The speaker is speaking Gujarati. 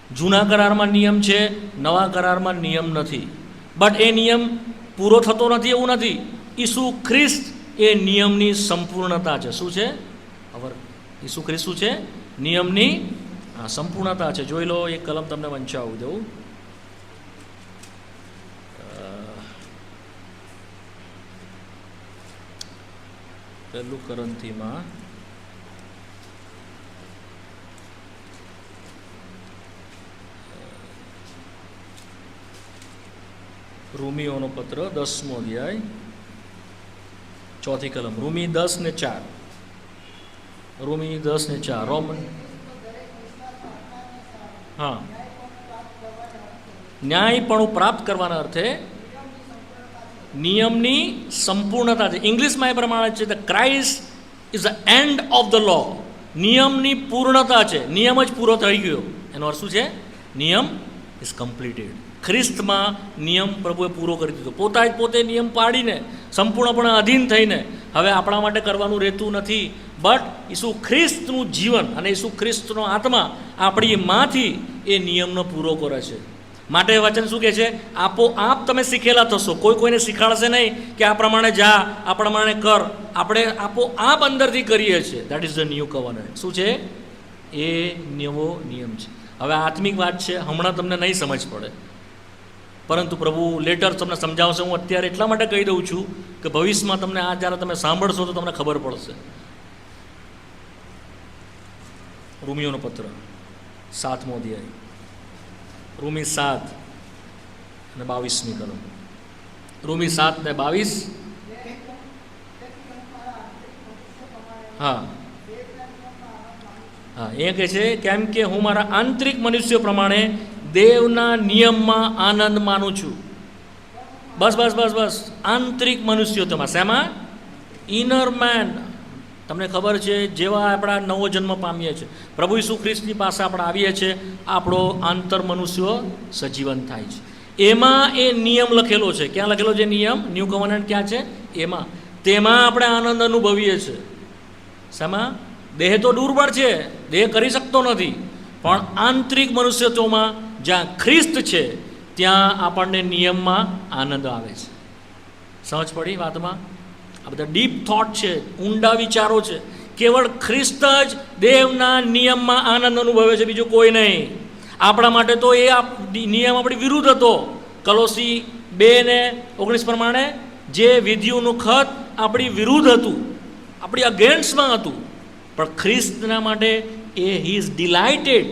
જૂના કરારમાં નિયમ છે, નવા કરારમાં નિયમ નથી. બટ એ નિયમ પૂરો થતો નથી એવું નથી. ઈસુ ખ્રિસ્ત એ નિયમની સંપૂર્ણતા છે. શું છે? ઈસુ ખ્રિસ્ત શું છે? નિયમની સંપૂર્ણતા છે. જોઈ લો, એક કલમ તમને વંચાવી દઉં. પહેલું કરંથીમાં રોમીઓનો પત્ર 10મો અધ્યાય 4થી કલમ. રોમી 10:4. રોમી 10:4. રોમન હા, ન્યાયપણું પ્રાપ્ત કરવાના અર્થે નિયમની સંપૂર્ણતા છે. ઇંગ્લિશમાં એ પ્રમાણે છે, the Christ is the end of the law. નિયમની પૂર્ણતા છે. નિયમ જ પૂરો થઈ ગયો. એનો અર્થ શું છે? નિયમ ઇઝ કમ્પ્લીટેડ. ખ્રિસ્તમાં નિયમ પ્રભુએ પૂરો કરી દીધો. પોતે નિયમ પાડીને સંપૂર્ણપણે અધીન થઈને હવે આપણા માટે કરવાનું રહેતું નથી. બટ ઈસુ ખ્રિસ્તનું જીવન અને ઈસુ ખ્રિસ્તનો આત્મા આપણીમાંથી એ નિયમનો પૂરો કરે છે. માટે વચન શું કહે છે? આપોઆપ તમે શીખેલા થશો. કોઈને શીખાડશે નહીં કે આ પ્રમાણે જા, આ પ્રમાણે કર. આપણે આપોઆપ અંદરથી કરીએ છીએ. That is the new covenant. શું છે? એ નવો નિયમ છે. હવે આત્મિક વાત છે, હમણાં તમને નહીં સમજ પડે, પરંતુ પ્રભુ લેટર તમને સમજાવશે. હું અત્યારે એટલા માટે કહી દઉં છું કે ભવિષ્યમાં તમને આ જ્યારે તમે સાંભળશો તો તમને ખબર પડશે. રોમીઓનો પત્ર 7મો અધ્યાય, રોમી 7:22 કલમ. રોમી 7:22. હા હા, એ કહે છે કેમ કે હું મારા આંતરિક મનુષ્ય પ્રમાણે દેવના નિયમમાં આનંદ માનું છું. બસ. આંતરિક મનુષ્યો તમારા શેમાં? Inner man. તમને ખબર છે, જેવા આપણા નવો જન્મ પામીએ છીએ, પ્રભુ ઈસુ ખ્રિસ્તની પાસે આપણે આવીએ છીએ, આપણો આંતર મનુષ્યો સજીવન થાય છે. એમાં એ નિયમ લખેલો છે. ક્યાં લખેલો છે નિયમ? ન્યૂ કવર્નન્ટ ક્યાં છે? એમાં. તેમાં આપણે આનંદ અનુભવીએ છીએ. શેમાં? દેહ તો દુર્બળ છે, દેહ કરી શકતો નથી, પણ આંતરિક મનુષ્યત્વમાં જ્યાં ખ્રિસ્ત છે ત્યાં આપણને નિયમમાં આનંદ આવે છે. સમજ પડી વાતમાં? આ બધા ડીપ થોટ છે, ઊંડા વિચારો છે. કેવળ ખ્રિસ્ત જ દેવના નિયમમાં આનંદ અનુભવે છે, બીજું કોઈ નહીં. આપણા માટે તો એ નિયમ આપણી વિરુદ્ધ હતો. કલોસી 2:19 પ્રમાણે જે વિધિઓનું ખત આપણી વિરુદ્ધ હતું, આપણી અગેન્સ્ટમાં હતું, પણ ખ્રિસ્તના માટે એ હી ઇઝ ડિલાઇટેડ